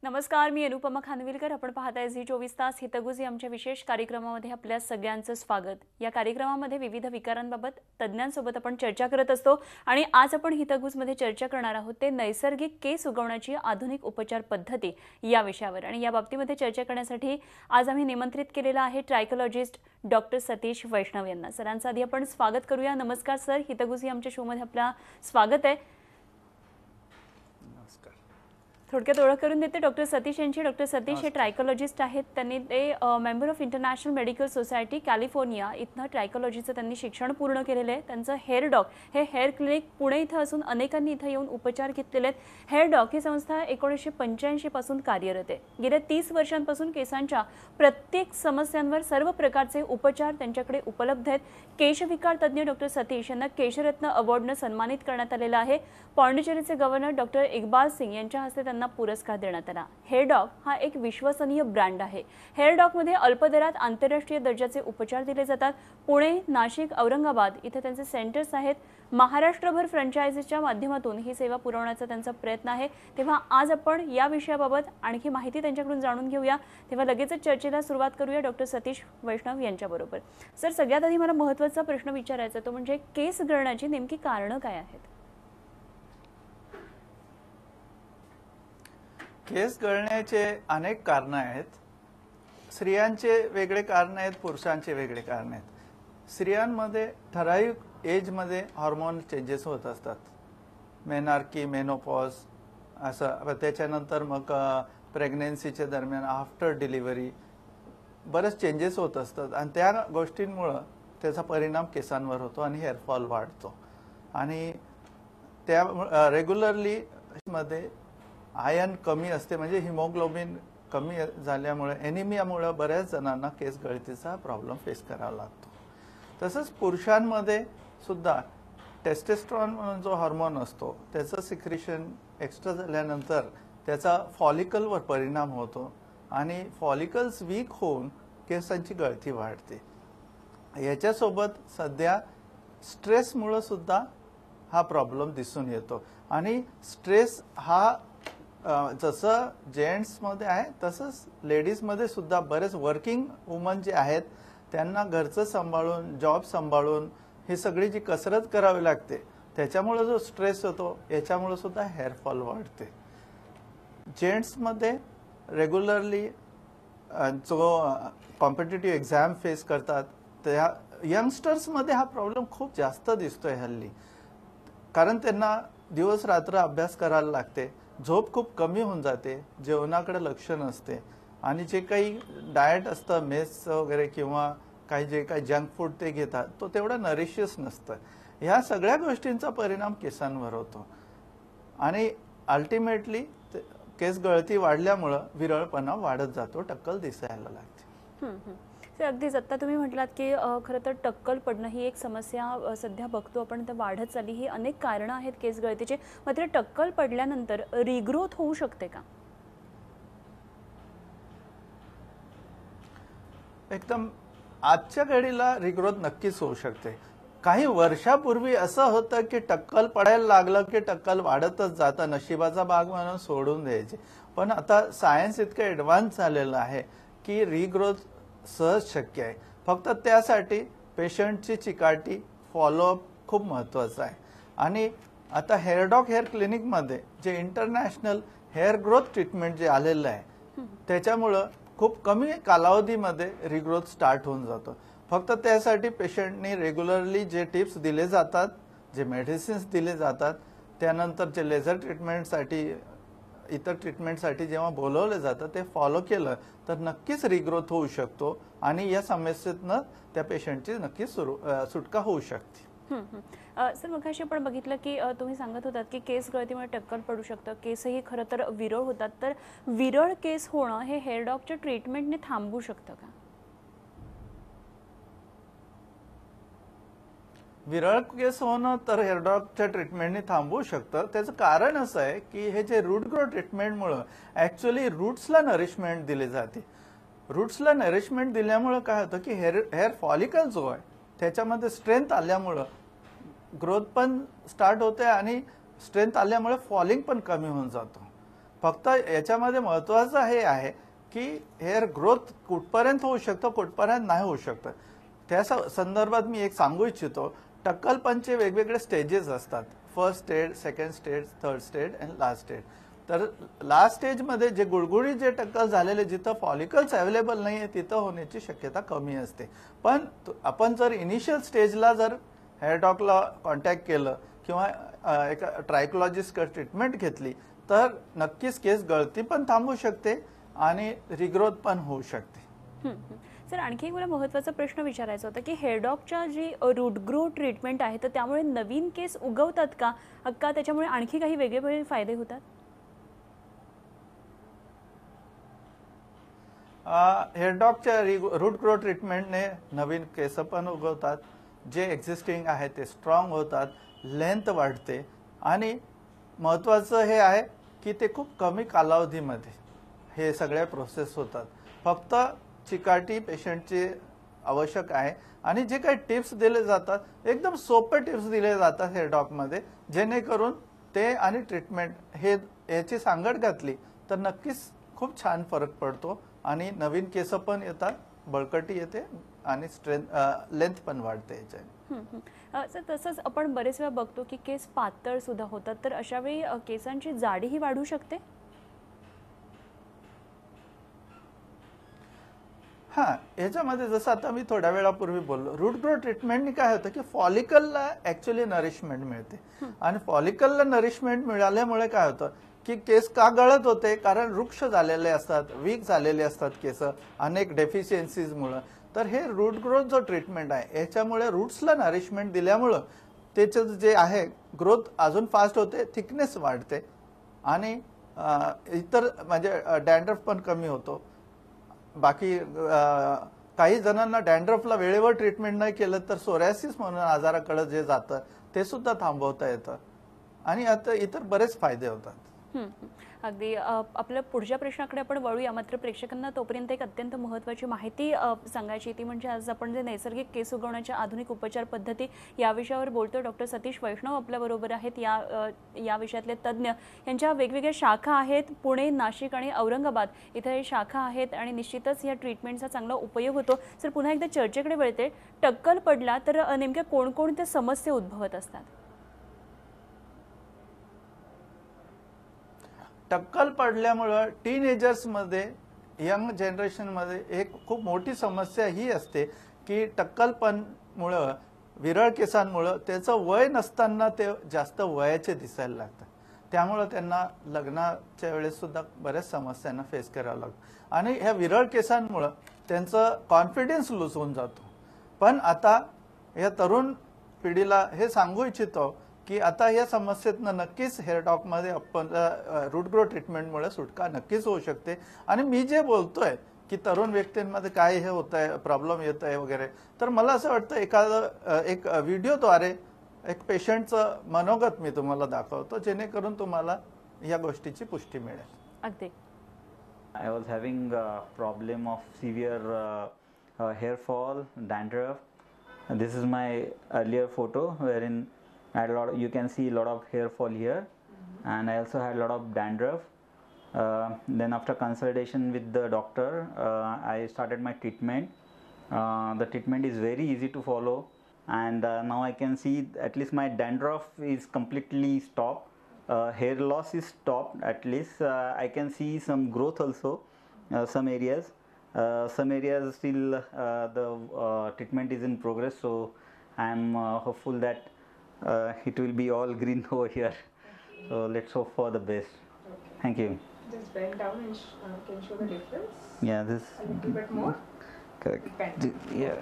नमस्कार, मी अनुपमा खानविलकर. आपण पाहताय झी24 तास हितगुज या आमच्या विशेष कार्यक्रमामध्ये आपल्या सगळ्यांचं स्वागत. या कार्यक्रमामध्ये विविध विकारांबाबत तज्ञांसोबत आपण चर्चा करत असतो आणि आज आपण हितगुजमध्ये चर्चा करणार आहोत ते नैसर्गिक केस उगवण्याची आधुनिक उपचार पद्धती या विषयावर. आणि या बाबतीमध्ये चर्चा करण्यासाठी आज आम्ही निमंत्रित केलेला आहे ट्रायकोलॉजिस्ट डॉक्टर सतीश वैष्णव यांना. सरांचं आधी आपण स्वागत करूया. नमस्कार सर, हितगुज या आमच्या शोमध्ये आपलं स्वागत आहे. थोडक्यात ओळख करून देते डॉक्टर सतीश यांची. डॉक्टर सतीश हे ट्रायकोलॉजिस्ट आहेत. त्यांनी ते member of international medical society California इथनं ट्रायकोलॉजीचं त्यांनी शिक्षण पूर्ण केलेलं आहे. त्यांचं हेअर डॉक हे हेअर क्लिनिक पुणे इथं असून अनेकांनी इथं येऊन उपचार घेतलेले आहेत. हेअर डॉक ही संस्था 1985 पासून कार्यरत आहे. गेल्या 30 वर्षांपासून केसांच्या प्रत्येक समस्यांवर सर्व प्रकारचे उपचार त्यांच्याकडे उपलब्ध आहेत. केशविकार तज्ञ डॉक्टर सतीश यांना केशरत्न अवॉर्डनं सन्मानित करण्यात आलेलं आहे. पॉंडिचेरीचे गव्हर्नर डॉक्टर इकबाल सिंग यांच्या हस्ते त्यांना पुरस्कार देण्यात आला. हेअर डॉक हा एक विश्वसनीय ब्रँड आहे. हेअर डॉकमध्ये अल्प दरात आंतरराष्ट्रीय दर्जाचे उपचार दिले जातात. पुणे, नाशिक, औरंगाबाद इथे त्यांचे सेंटर्स आहेत. महाराष्ट्रभर फ्रँचायझीच्या माध्यमातून ही सेवा पुरवण्याचा त्यांचा प्रयत्न आहे. तेव्हा आज आपण या विषयाबाबत आणखी माहिती त्यांच्याकडून जाणून घेऊया. तेव्हा लगेचच चर्चेला सुरुवात करूया डॉक्टर सतीश वैष्णव यांच्याबरोबर. सर, सगळ्यात आधी मला महत्त्वाचा प्रश्न विचारायचा तो म्हणजे केस गळण्याची नेमकी कारणं काय आहेत? केस गळण्याचे अनेक कारण आहेत. स्त्रियांचे वेगळे कारण आहेत, पुरुषांचे वेगळे कारण आहेत. स्त्रियांमध्ये ठराविक एजमध्ये हार्मोन चेंजेस होत असतात. मेनार्की, मेनोपॉज असं. त्याच्यानंतर मग प्रेग्नन्सीच्या दरम्यान आफ्टर डिलिव्हरी बरेच चेंजेस होत असतात आणि त्या गोष्टींमुळं त्याचा परिणाम केसांवर होतो आणि हेअरफॉल वाढतो. आणि त्या रेग्युलरली मध्ये आयर्न कमी असते, म्हणजे हिमोग्लोबिन कमी झाल्यामुळे एनिमियामुळे बऱ्याच जणांना केस गळतीचा प्रॉब्लेम फेस करावा लागतो. तसंच पुरुषांमध्ये सुद्धा टेस्टेस्ट्रॉन म्हणून जो हार्मोन असतो त्याचं सिक्रेशन एक्स्ट्रा झाल्यानंतर त्याचा फॉलिकलवर परिणाम होतो आणि फॉलिकल्स वीक होऊन केसांची गळती वाढते. याच्यासोबत सध्या स्ट्रेसमुळे सुद्धा हा प्रॉब्लेम दिसून येतो. आणि स्ट्रेस हा जसं जेंट्समध्ये आहे तसंच लेडीजमध्ये सुद्धा बरेच वर्किंग वुमन जे आहेत त्यांना घरचं सांभाळून, जॉब सांभाळून ही सगळी जी कसरत करावी लागते त्याच्यामुळे जो स्ट्रेस होतो याच्यामुळे सुद्धा हेअरफॉल वाढते. जेंट्समध्ये रेग्युलरली जो कॉम्पिटिटिव्ह एक्झाम फेस करतात त्या यंगस्टर्समध्ये हा प्रॉब्लेम खूप जास्त दिसतोय हल्ली. कारण त्यांना दिवस रात्र अभ्यास करायला लागते, झोप खूप कमी होऊन जाते, जेवणाकडे लक्ष नसते आणि जे काही डाएट असतं मेसचं वगैरे किंवा काही जे काही जंक फूड ते घेतात तो तेवढा नरिशियस नसतं. ह्या सगळ्या गोष्टींचा परिणाम केसांवर होतो आणि अल्टिमेटली केस गळती वाढल्यामुळं विरळपणा वाढत जातो, टक्कल दिसायला लागते. अगदीच आता तुम्ही म्हटलात की खरं तर टक्कल पडणं ही एक समस्या सध्या बघतो आपण, तर वाढत चालली. ही अनेक कारणं आहेत केस गळतीचे. मात्र टक्कल पडल्यानंतर रिग्रोथ होऊ शकते का? एकदम आजच्या घडीला रिग्रोथ नक्कीच होऊ शकते. काही वर्षापूर्वी असं होतं की टक्कल पडायला लागलं की टक्कल वाढतच जातं, नशिबाचा भाग म्हणून सोडून द्यायचे. पण आता सायन्स इतकं ॲडव्हान्स झालेलं आहे की रिग्रोथ सहज शक्य आहे. फक्त त्यासाठी पेशंटची चिकाटी, फॉलोअप खूप महत्त्वाचं आहे. आणि आता हेअर डॉक हेअर क्लिनिकमध्ये जे इंटरनॅशनल हेअर ग्रोथ ट्रीटमेंट जे आलेलं आहे त्याच्यामुळं खूप कमी कालावधीमध्ये रिग्रोथ स्टार्ट होऊन जातो. फक्त त्यासाठी पेशंटनी रेग्युलरली जे टिप्स दिले जातात, जे मेडिसिन्स दिले जातात, त्यानंतर जे लेझर ट्रीटमेंटसाठी इतर ट्रीटमेंटसाठी जेव्हा बोलवलं जातं ते फॉलो केलं तर नक्कीच रिग्रोथ होऊ शकतो आणि या समस्येतनं त्या पेशंटची नक्कीच सुटका होऊ शकते. सर, मगाशी आपण बघितलं की तुम्ही सांगत होतात की केस गळतीमुळे टक्कल पडू शकतं, केसही खरं तर विरळ होतात. तर विरळ केस होणं हे हेअर डॉकच्या ट्रीटमेंटने थांबू शकतं का? विरळ केस होणं तर हेअर डॉकच्या ट्रीटमेंटने थांबवू शकतं. त्याचं कारण असं आहे की हे जे रूट ग्रो ट्रीटमेंटमुळं ॲक्च्युअली रूट्सला नरिशमेंट दिली जाते. रूट्सला नरिशमेंट दिल्यामुळं काय होतं की हेअर फॉलिकल जो आहे त्याच्यामध्ये स्ट्रेंथ आल्यामुळं ग्रोथ पण स्टार्ट होते आणि स्ट्रेंथ आल्यामुळे फॉलिंग पण कमी होऊन जातो. फक्त याच्यामध्ये महत्वाचं हे आहे की हेअर ग्रोथ कुठपर्यंत होऊ शकतं, कुठपर्यंत नाही होऊ शकतं. त्या संदर्भात मी एक सांगू इच्छितो, टक्कलपणचे वेगवेगळे स्टेजेस असतात. First stage, second stage, third stage and last stage. तर लास्ट स्टेजमध्ये जे गुळगुळीत जे टक्कल झालेले, जिथं फॉलिकल्स अवेलेबल नाही आहे तिथं होण्याची शक्यता कमी असते. पण आपण जर इनिशियल स्टेजला जर हेअर डॉक्टरला कॉन्टॅक्ट केलं किंवा एका ट्रायकोलॉजिस्ट ट्रीटमेंट घेतली तर नक्कीच केस गळती पण थांबू शकते आणि रिग्रोथ पण होऊ शकते. सर, आणखी एक मला महत्त्वाचा प्रश्न विचारायचा होता की हेअरडॉकच्या जी रूट ग्रो ट्रीटमेंट आहे तर त्यामुळे नवीन केस उगवतात का त्याच्यामुळे आणखी काही वेगळे फायदे होतात? हेअरडॉकच्या रूट ग्रो ट्रीटमेंटने नवीन केस पण उगवतात, जे एक्झिस्टिंग आहे ते स्ट्रॉंग होतात, लेंथ वाढते आणि महत्त्वाचं हे आहे की ते खूप कमी कालावधीमध्ये हे सगळे प्रोसेस होतात. फक्त चिकाटी पेशंटची आवश्यक आहे आणि जे काही टिप्स दिले जातात एकदम सोपे टिप्स दिले जातात हेअरडॉकमध्ये, जेणेकरून ते आणि ट्रीटमेंट हे याची सांगड घातली तर नक्कीच खूप छान फरक पडतो आणि नवीन केस पण येतात, बळकटी येते आणि लेंथ पण वाढते याच्याने. सर, तसंच आपण बरेच वेळा बघतो की केस पातळ सुद्धा होतात, तर अशा वेळी केसांची जाडीही वाढू शकते? हा, याच्यामध्ये जसं आता मी थोड्या वेळापूर्वी बोललो, रूट ग्रो ट्रीटमेंटनी काय होतं की फॉलिकलला ऍक्च्युअली नरिशमेंट मिळते आणि फॉलिकलला नरिशमेंट मिळाल्यामुळे काय होतं की केस का गळत होते, कारण वृक्ष झालेले असतात, वीक झालेले असतात केस अनेक डेफिशियन्सीजमुळे. तर हे रूट ग्रोथ जो ट्रीटमेंट आहे याच्यामुळे रूट्सला नरिशमेंट दिल्यामुळं त्याचं जे आहे ग्रोथ अजून फास्ट होते, थिकनेस वाढते आणि इतर म्हणजे डॅन्ड्रफ पण कमी होतो. बाकी काही जणांना डॅन्ड्रफला वेळेवर ट्रीटमेंट नाही केलं तर सोरायसिस म्हणून आजाराकडे जे जातं ते सुद्धा थांबवता येतं आणि आता इतर बरेच फायदे होतात. अगदी. आपल्या पुढच्या प्रश्नाकडे आपण वळूया, मात्र प्रेक्षकांना तोपर्यंत एक अत्यंत महत्त्वाची माहिती सांगायची ती म्हणजे आज आपण जे नैसर्गिक केस उगवण्याच्या आधुनिक उपचार पद्धती या विषयावर बोलतो. डॉक्टर सतीश वैष्णव आपल्याबरोबर आहेत. या विषयातले तज्ज्ञ. यांच्या वेगवेगळ्या शाखा आहेत, पुणे, नाशिक आणि औरंगाबाद इथे शाखा आहेत आणि निश्चितच या ट्रीटमेंटचा चांगला उपयोग होतो. सर, पुन्हा एकदा चर्चेकडे वळते. टक्कल पडला तर नेमक्या कोणकोणत्या समस्या उद्भवत असतात? टक्कल पडल्यामुळं टीनएजर्समध्ये, यंग जनरेशनमध्ये एक खूप मोठी समस्या ही असते की टक्कलपणमुळं, विरळ केसांमुळं त्याचं वय नसताना ते जास्त वयाचे दिसायला लागतं. त्यामुळं त्यांना लग्नाच्या वेळेस सुद्धा बऱ्याच समस्यांना फेस करावं लागतं आणि ह्या विरळ केसांमुळं त्यांचं कॉन्फिडन्स लूज होऊन जातो. पण आता या तरुण पिढीला हे सांगू इच्छितो की आता या समस्येतनं नक्कीच हेअरडॉकमध्ये आपण रूट ग्रो ट्रीटमेंटमुळे सुटका नक्कीच होऊ शकते. आणि मी जे बोलतोय की तरुण व्यक्तींमध्ये काय हे होत आहे, प्रॉब्लेम येत आहे वगैरे, तर मला असं वाटतं एक व्हिडिओद्वारे एक पेशंटचं मनोगत मी तुम्हाला दाखवतो, जेणेकरून तुम्हाला या गोष्टीची पुष्टी मिळेल. अगदी. I was having a problem of severe hair fall, dandruff. This is my earlier photo wherein I had a lot. You can see a lot of hair fall here, and I also had a lot of dandruff. Then after consultation with the doctor, I started my treatment. The treatment is very easy to follow, and now I can see at least my dandruff is completely stopped. Hair loss is stopped at least. I can see some growth also, some areas. Some areas still the treatment is in progress, so I am hopeful that it will be all green over here. So let's hope for the best. Thank you. Just bend down and can show the difference. Yeah, this A little bit more. correct. Bend. Yeah.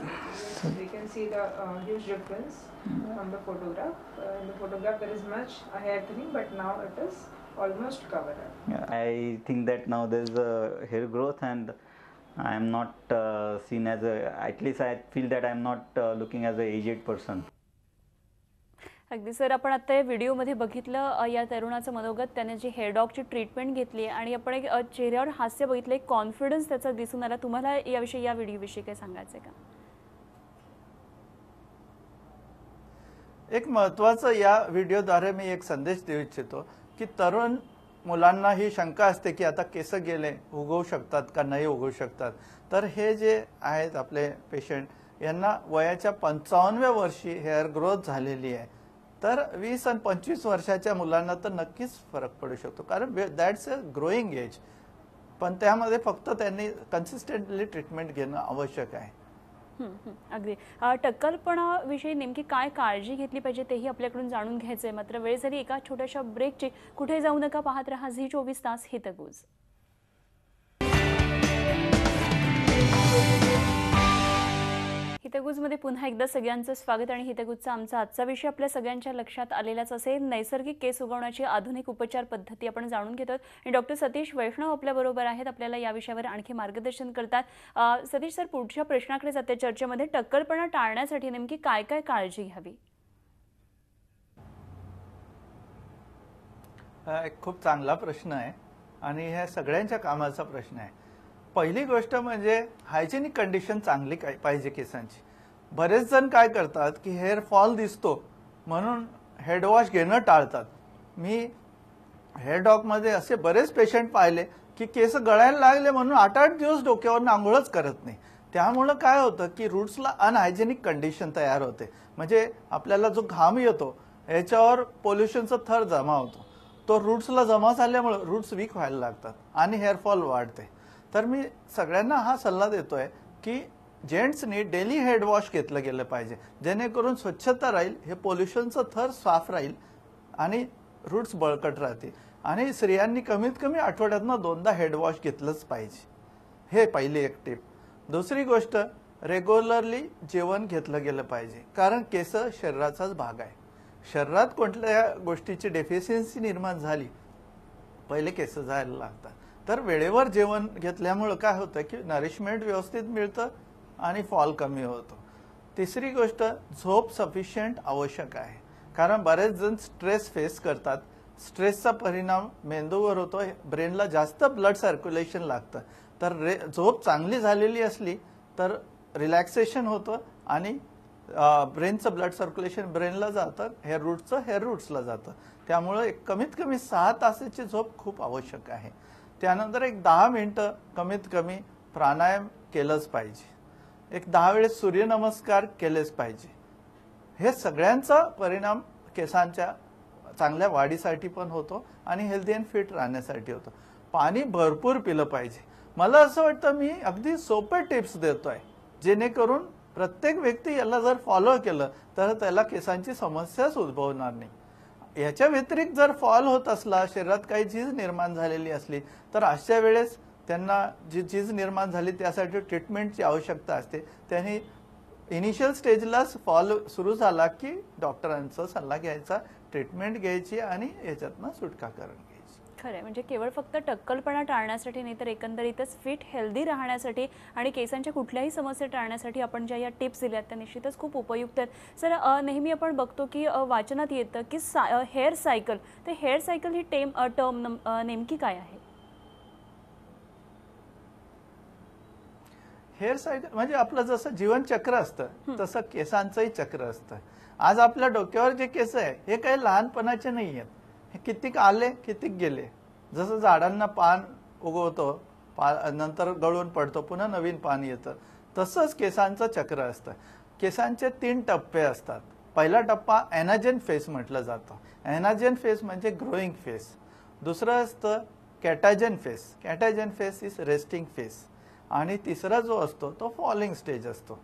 We can see the huge difference from the photograph. In the photograph there is much hair thinning, but now it is almost covered up. Yeah, I think that now there is a hair growth, and I am not seen as a. At least I feel that I am not looking as a aged person. अगदी. Sir, आपण आता या व्हिडिओमध्ये बघितलं या तरुणाचं मनोगत. त्याने जी हेअरडॉकची ट्रीटमेंट घेतली आणि आपण एक चेहऱ्यावर हास्य बघितलं, एक कॉन्फिडन्स त्याचा दिसून आला. तुम्हाला याविषयी, या व्हिडिओविषयी काय सांगायचं का? एक महत्त्वाचं या व्हिडिओद्वारे मी एक संदेश देऊ इच्छितो की तरुण मुलांना ही शंका असते की आता केस गेले उगवू शकतात का नाही उगवू शकतात, तर हे जे आहेत आपले पेशंट यांना वयाच्या 55व्या वर्षी हेअर ग्रोथ झालेली आहे, तर 20 आणि 25 वर्षाच्या मुलांना तर नक्कीच फरक पडू शकतो, कारण दॅट्स अ ग्रोईंग एज. पण त्यामध्ये फक्त त्यांनी कन्सिस्टंटली ट्रीटमेंट घेणं आवश्यक आहे. अगदी. टक्कलपणाविषयी नेमकी काय काळजी घेतली पाहिजे तेही आपल्याकडून जाणून घ्यायचंय. मात्र वेळ झाली एका छोट्याशा ब्रेकची. कुठे जाऊ नका, पाहत रहा झी 24 तास हितगुज. हितगुजमध्ये पुन्हा एकदा सगळ्यांचं स्वागत. आणि हितगुजचा आमचा आजचा विषय आपल्या सगळ्यांच्या लक्षात आलेलाच असेल, नैसर्गिक केस उगवण्याची आधुनिक उपचार पद्धती आपण जाणून घेतो. आणि डॉक्टर सतीश वैष्णव आपल्याबरोबर आहेत, आपल्याला या विषयावर आणखी मार्गदर्शन करतात. सतीश सर, पुढच्या प्रश्नाकडे जाते चर्चेमध्ये. टक्कलपणा टाळण्यासाठी नेमकी काय काय काळजी घ्यावी? एक खूप चांगला प्रश्न आहे आणि ह्या सगळ्यांच्या कामाचा प्रश्न आहे. पहिली गोष्ट म्हणजे हायजेनिक कंडिशन चांगली पाहिजे केसांची. बरेच जण काय करतात की हेअर फॉल दिसतो म्हणून हेड वॉश घेणं टाळतात. मी हेअर डॉगमध्ये असे बरेच पेशंट पाहिले की केस गळायला लागले म्हणून 8-8 दिवस डोक्यावर आंघोळच करत नाही. त्यामुळं काय होतं की रूट्सला अनहायजेनिक कंडिशन तयार होते. म्हणजे आपल्याला जो घाम येतो याच्यावर पोल्युशनचा थर जमा होतो, तो रूट्सला जमा झाल्यामुळे रूट्स वीक व्हायला लागतात आणि हेअर फॉल वाढते. तर मी सगळ्यांना हा सल्ला देतोय की जेंट्सनी डेली हेड वॉश घेतलं गेलं पाहिजे, जेणेकरून स्वच्छता राहील, हे पोल्युशनचं थर साफ राहील आणि रूट्स बळकट राहतील. आणि स्त्रियांनी कमीत कमी आठवड्यातनं 2दा हेड वॉश घेतलंच पाहिजे. हे पहिली एक टिप. दुसरी गोष्ट, रेग्युलरली जेवण घेतलं गेलं पाहिजे, कारण केस शरीराचाच भाग आहे. शरीरात कोणत्या गोष्टीची डेफिशियन्सी निर्माण झाली पहिले केस जायला लागतात. तर वेळेवर जेवण घेतल्यामुळे काय होतं की नरिशमेंट व्यवस्थित मिळतं आणि फॉल कमी होतो. तिसरी गोष्ट, झोप सफिशियंट आवश्यक आहे, कारण बरेच जण स्ट्रेस फेस करतात. स्ट्रेसचा परिणाम मेंदूवर होतो, ब्रेनला जास्त ब्लड सर्क्युलेशन लागतं. तर झोप चांगली झालेली असली तर रिलॅक्सेशन होतं आणि ब्रेनचं ब्लड सर्क्युलेशन ब्रेनला जातं, हेअर रूट्सला जातं. त्यामुळे कमीत कमी 6 तासाची झोप खूप आवश्यक आहे. त्यानंतर एक 10 मिनिटं कमीत कमी प्राणायाम केलंच पाहिजे. एक 10 वेळेस सूर्यनमस्कार केलेच पाहिजे. हे सगळ्यांचा परिणाम केसांच्या चांगल्या वाढीसाठी पण होतो आणि हेल्दी अँड फिट राहण्यासाठी होतो. पाणी भरपूर पिलं पाहिजे. मला असं वाटतं मी अगदी सोपे टिप्स देतोय, जेणेकरून प्रत्येक व्यक्ती याला जर फॉलो केलं तर त्याला केसांची समस्याच उद्भवणार नाही. याच्या व्यतिरिक्त जर फॉल होत असला, शरीरात काही झीज निर्माण झालेली असली, तर अशा वेळेस त्यांना जी झीज निर्माण झाली त्यासाठी ट्रीटमेंटची आवश्यकता असते. त्यांनी इनिशियल स्टेजलाच फॉल सुरू झाला की डॉक्टरांचा सल्ला घ्यायचा, ट्रीटमेंट घ्यायची आणि याच्यातनं सुटका करून घ्यायची. खरं म्हणजे केवळ फक्त टक्कलपणा टाळण्यासाठी नाही, तर एकंदरीतच फिट हेल्दी राहण्यासाठी आणि केसांच्या कुठल्याही समस्या टाळण्यासाठी आपण ज्या या टिप्स दिल्यात त्या निश्चितच खूप उपयुक्त आहेत. सर, नेहमी आपण बघतो की वाचनात येतं की हेअर सायकल, तर हेअर सायकल ही टर्म नेमकी काय आहे? हेअर सायकल म्हणजे आपलं जसं जीवनचक्र असतं तसं केसांचंही चक्र असतं. आज आपल्या डोक्यावर जे केस आहे हे काही लहानपणाचे नाही आहेत. हे कितीक आले कितीक गेले. जसं झाडांना पान उगवतो, नंतर गळून पडतो, पुन्हा नवीन पान येतं, तसंच केसांचं चक्र असतं. केसांचे 3 टप्पे असतात. पहिला टप्पा एनाजेन फेज म्हटलं जातं. एनाजेन फेज म्हणजे ग्रोईंग फेज. दुसरं असतं catagen phase. Catagen phase is resting phase. आणि तिसरा जो असतो तो फॉलिंग स्टेज असतो,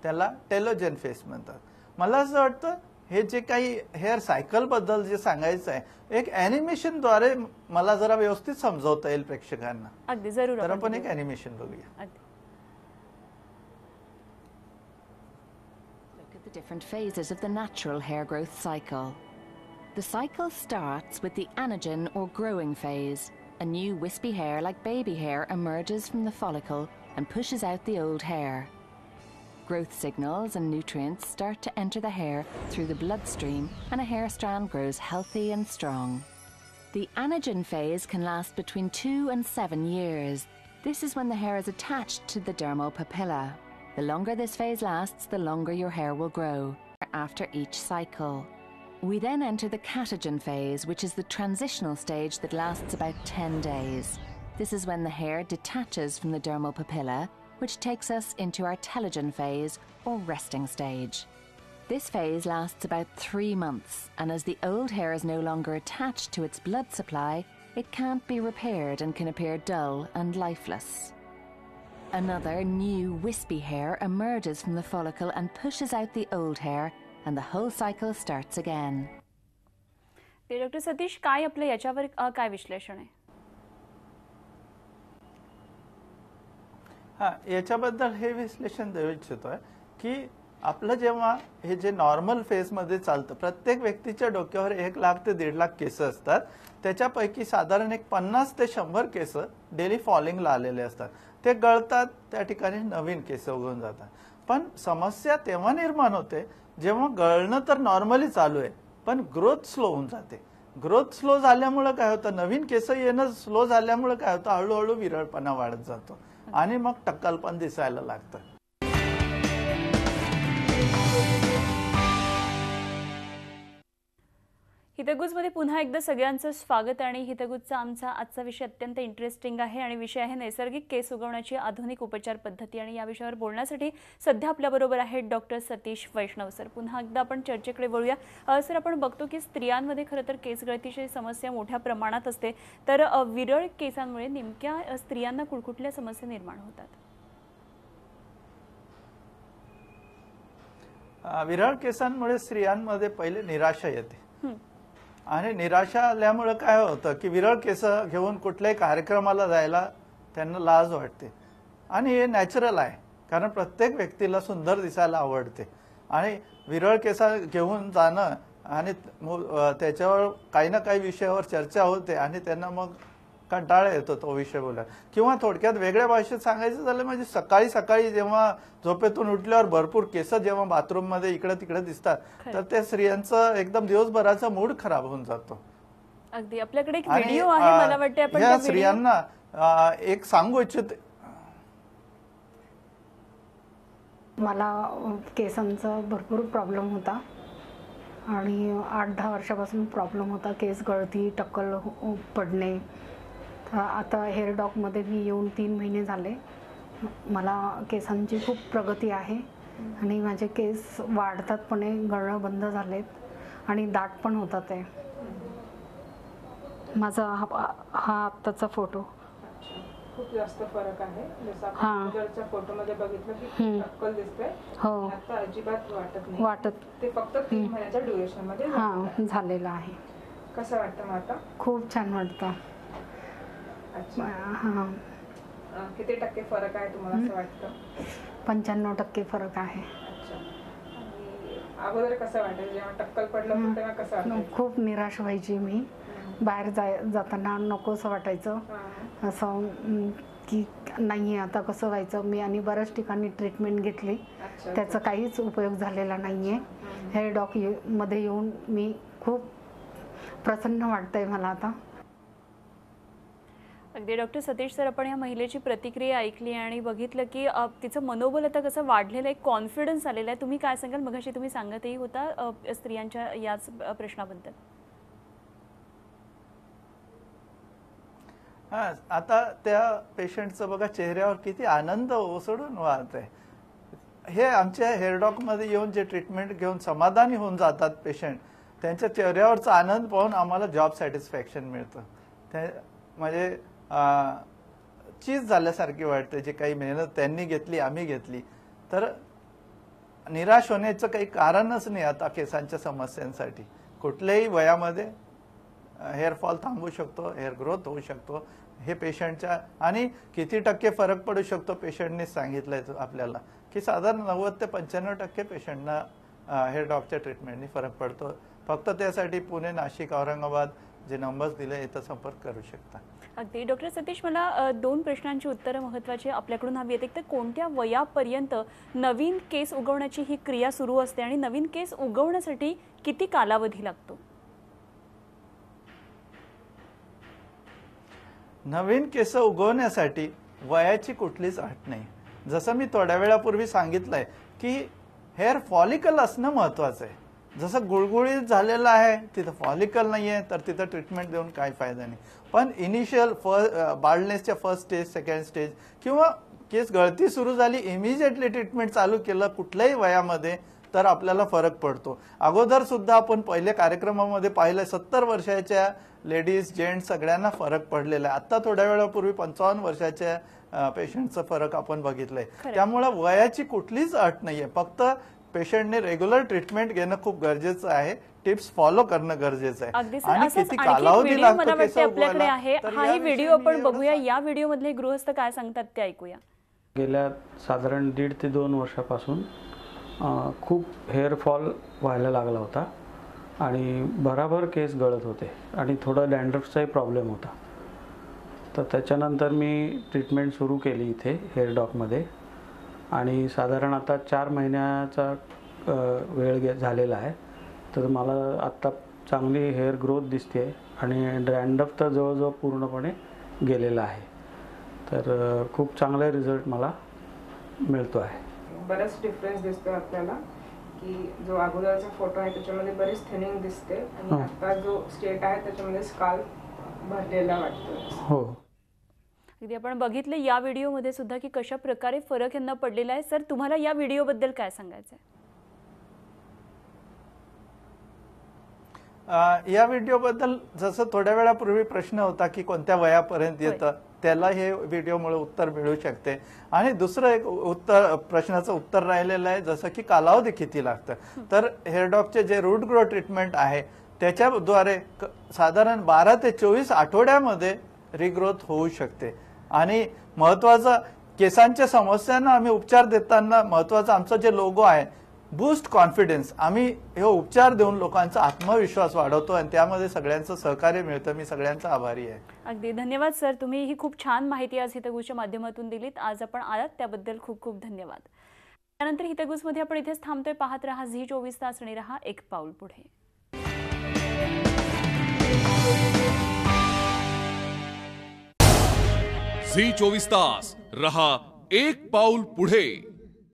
त्याला टेलोजेन फेज म्हणतात. मला असं वाटतं हे जे काही हेअर सायकल बद्दल जे सांगायचं आहे, एक ॲनिमेशन द्वारे मला जरा व्यवस्थित समजावता येईल प्रेक्षकांना. अगदी जरूर. तर आपण एक ॲनिमेशन बघूया. Look at the different phases of the natural hair growth cycle. The cycle starts with the anagen or growing phase. A new wispy hair like baby hair emerges from the follicle and pushes out the old hair. Growth signals and nutrients start to enter the hair through the bloodstream and a hair strand grows healthy and strong. The anagen phase can last between 2 and 7 years. This is when the hair is attached to the dermal papilla. The longer this phase lasts, the longer your hair will grow after each cycle. We then enter the catagen phase, which is the transitional stage that lasts about 10 days. This is when the hair detaches from the dermal papilla, which takes us into our telogen phase or resting stage. This phase lasts about 3 months, and as the old hair is no longer attached to its blood supply, it can't be repaired and can appear dull and lifeless. Another new wispy hair emerges from the follicle and pushes out the old hair, and the whole cycle starts again. ते doctor Satish काय आपलं याच्यावर काय विश्लेषण आहे? हा, याच्याबद्दल हे विश्लेषण देऊ इच्छितोय की आपलं जेव्हा हे जे नॉर्मल फेज मध्ये चालतं, प्रत्येक व्यक्तीच्या डोक्यावर 1 लाख ते 1.5 लाख केस असतात. त्याच्यापैकी साधारण एक 50 ते 100 केस डेली फॉलिंगला आलेले असतात. ते गळतात, त्या ठिकाणी नवीन केस उगवून जातात. पण समस्या तेव्हा निर्माण होते जेव्हा गळणं तर नॉर्मली चालू आहे, पण ग्रोथ स्लो होऊन जाते. ग्रोथ स्लो झाल्यामुळे काय होतं, नवीन केस येणं स्लो झाल्यामुळे काय होतं, हळूहळू विरळपणा वाढत जातो आणि मग टक्कलपण दिसायला लागतं. हितगुजमध्ये पुन्हा एकदा सगळ्यांचं स्वागत. आणि हितगुजचा आमचा आजचा विषय अत्यंत इंटरेस्टिंग आहे आणि विषय आहे नैसर्गिक केस उगवण्याची आधुनिक उपचार पद्धती. आणि या विषयावर बोलण्यासाठी सध्या आपल्याबरोबर आहेत डॉक्टर सतीश वैष्णव सर. पुन्हा एकदा आपण चर्चेकडे वळूया. सर, आपण बघतो की स्त्रियांमध्ये खरं तर केस गळतीची समस्या मोठ्या प्रमाणात असते, तर विरळ केसांमुळे नेमक्या स्त्रियांना कुठकुठल्या समस्या निर्माण होतात? विरळ केसांमुळे स्त्रियांमध्ये पहिले निराशा येते आणि निराशा आल्यामुळे काय होतं की विरळ केस घेऊन कुठल्याही कार्यक्रमाला जायला त्यांना लाज वाटते. आणि हे नॅचरल आहे, कारण प्रत्येक व्यक्तीला सुंदर दिसायला आवडते आणि विरळ केस घेऊन जाणं आणि त्याच्यावर काही ना काही विषयावर चर्चा होते आणि त्यांना मग कंटाळा येतो तो विषय बोलायला. किंवा थोडक्यात वेगळ्या भाषेत सांगायचं झालं म्हणजे सकाळी सकाळी जेव्हा झोपेतून उठल्यावर भरपूर केस जेव्हा बाथरूम मध्ये इकडे तिकडे दिसतात, तर त्या स्त्रियांचं एकदम दिवसभराचा मूड खराब होऊन जातो. अगदी आपल्याकडे एक व्हिडिओ आहे, मला वाटते आपण या स्त्रियांना एक सांगू इच्छिते. मला केसांचा भरपूर प्रॉब्लेम होता आणि 8-10 वर्षापासून प्रॉब्लेम होता. केस गळती, टक्कल पडणे. आता हेअर डॉकमध्ये मी येऊन 3 महिने झाले. मला केसांची खूप प्रगती आहे आणि माझे केस वाढतात, पण गळणं बंद झालेत आणि दाट पण होतात. आहे माझा हा आत्ताचा फोटो. खूप जास्त फरक आहे. जसं आपण अगोदरच्या फोटोमध्ये बघितलं की टक्कल दिसते, हो, आता अजिबात वाटत नाही. वाटत ते फक्त 3 महिन्याच्या ड्युरेशन मध्ये झालेलं आहे. कसं वाटतं मग आता? खूप छान वाटतं. किती टक्के फरक आहे तुम्हाला असं वाटतं? 95% फरक आहे. अगोदर कसं वाटायचं जेव्हा टक्कल पडलं होतं तेव्हा कसं वाटायचं? खूप निराश व्हायची मी. बाहेर जाताना नकोसं वाटायचं, असं की नाही आता कसं व्हायचं. मी आणि बऱ्याच ठिकाणी ट्रीटमेंट घेतली, त्याचा काहीच उपयोग झालेला नाहीये. हेअर डॉक मध्ये येऊन मी खूप प्रसन्न वाटतंय मला आता. अगदी डॉक्टर सतीश सर, आपण या महिलेची प्रतिक्रिया ऐकली आणि बघितलं की तिचं मनोबल आता कसं वाढलेलं आहे, कॉन्फिडन्स आलेला आहे. तुम्ही काय सांगाल? मगाशी तुम्ही सांगतही होता स्त्रियांच्या याच प्रश्नाबद्दल. हा, आता त्या पेशंटचं बघा चेहऱ्यावर किती आनंद ओसडून वाहत आहे. हे आमच्या हेअर डॉक मध्ये येऊन जे ट्रीटमेंट घेऊन समाधानी होऊन जातात पेशंट, त्यांच्या चेहऱ्यावरचा आनंद पाहून आम्हाला जॉब सॅटिस्फॅक्शन मिळतं. म्हणजे चीज झाल्यासारखी वाटते. जे काही मेहनत त्यांनी घेतली, आम्ही घेतली, तर निराश होण्याचं काही कारणच नाही. आता केसांच्या समस्यांसाठी कुठल्याही वयामध्ये हेअर फॉल थांबू शकतो, हेअर ग्रोथ होऊ शकतो. हे पेशंटच्या आणि किती टक्के फरक पडू शकतो पेशंटने सांगितलंय आपल्याला की साधारण 90 ते 95% पेशंटना हेअर डॉकच्या ट्रीटमेंटनी फरक पडतो. फक्त त्यासाठी पुणे, नाशिक, औरंगाबाद जे नंबर्स दिले इथं संपर्क करू शकता. अगदी डॉक्टर सतीश, मला 2 प्रश्नांची उत्तरं महत्त्वाची आपल्याकडून हवी आहेत. तर कोणत्या वयापर्यंत नवीन केस उगवण्याची ही क्रिया सुरू असते आणि नवीन केस उगवण्यासाठी किती कालावधी लागतो? नवीन केस उगवण्यासाठी वयाची कुठलीच अट नाही. जसं मी थोड्या वेळापूर्वी सांगितलंय की हेअर फॉलिकल असणं महत्वाचं आहे. जसं गुळगुळीत झालेलं आहे तिथं फॉलिकल नाही आहे तर तिथं ट्रीटमेंट देऊन काही फायदा नाही. पण इनिशियल बाल्डनेसच्या फर्स्ट स्टेज, सेकंड स्टेज किंवा केस गळती सुरू झाली, इमिजिएटली ट्रीटमेंट चालू केलं कुठल्याही वयामध्ये तर आपल्याला फरक पडतो. अगोदर सुद्धा आपण पहिल्या कार्यक्रमामध्ये पाहिलं 70 वर्षाच्या लेडीज जेंट्स सगळ्यांना फरक पडलेला आहे. आता थोड्या वेळापूर्वी 55 वर्षाच्या पेशंटचा फरक आपण बघितलाय. त्यामुळे वयाची कुठलीच अट नाहीये, फक्त पेशंटने रेग्युलर ट्रीटमेंट घेणं खूप गरजेचं आहे, टिप्स फॉलो करणं गरजेचं आहे. आणि किती कालावधी लागतो केस आपल्याकडे आहे, हाही व्हिडिओ आपण बघूया. या व्हिडिओ मधले गृहस्थ काय सांगतात ते ऐकूया. गेल्या साधारण 1.5 ते 2 वर्षापासून खूप हेअर फॉल व्हायला लागला होता आणि भराभर केस गळत होते आणि थोडं डॅन्ड्रफचाही प्रॉब्लेम होता. तर त्याच्यानंतर मी ट्रीटमेंट सुरू केली इथे हेअर डॉकमध्ये आणि साधारण आता 4 महिन्याचा वेळ झालेला आहे. तर मला आत्ता चांगली हेअर ग्रोथ दिसते आणि डॅन्ड्रफ तर जवळजवळ पूर्णपणे गेलेला आहे. तर खूप चांगला रिझल्ट मला मिळतो आहे. बराच डिफरन्स दिसतो आपल्याला की जो अगोदरचा फोटो आहे त्याच्यामध्ये बरीच थिनिंग दिसते आणि आता जो स्टेट आहे त्याच्यामध्ये स्काल्प भरलेला वाटतो. हो, अगदी आपण बघितलं या व्हिडिओमध्ये सुद्धा की कशा प्रकारे फरक यांना पडलेला आहे. सर, तुम्हाला या व्हिडिओबद्दल काय सांगायचं आहे? या व्हिडिओबद्दल जसं थोड्या वेळापूर्वी प्रश्न होता की कोणत्या वयापर्यंत येतं, त्याला हे व्हिडिओमुळे उत्तर मिळू शकते. आणि दुसरं एक प्रश्नाचं उत्तर राहिलेलं आहे जसं की कालावधी किती लागतं. तर हेअर डॉकचे जे रूट ग्रो ट्रीटमेंट आहे त्याच्याद्वारे साधारण 12 ते 24 आठवड्यामध्ये रिग्रोथ होऊ शकते. आणि महत्वाचं, केसांच्या समस्यांना आम्ही उपचार देताना महत्वाचं आमचं जे लोगो आहे बूस्ट कॉन्फिडन्स, आम्ही हे उपचार देऊन लोकांचा आत्मविश्वास वाढवतो आणि त्यामध्ये सगळ्यांचं सहकार्य मिळतं. मी सगळ्यांचा आभारी आहे. अगदी धन्यवाद सर, तुम्ही ही खूप छान माहिती आज हितगुजच्या माध्यमातून दिलीत. आज आपण आलात त्याबद्दल खूप खूप धन्यवाद. त्यानंतर हितगुजमध्ये आपण इथेच थांबतोय. पाहत रहा झी24 तास आणि रहा एक पाऊल पुढे. झी24 तास रहा एक पाऊल पुढे.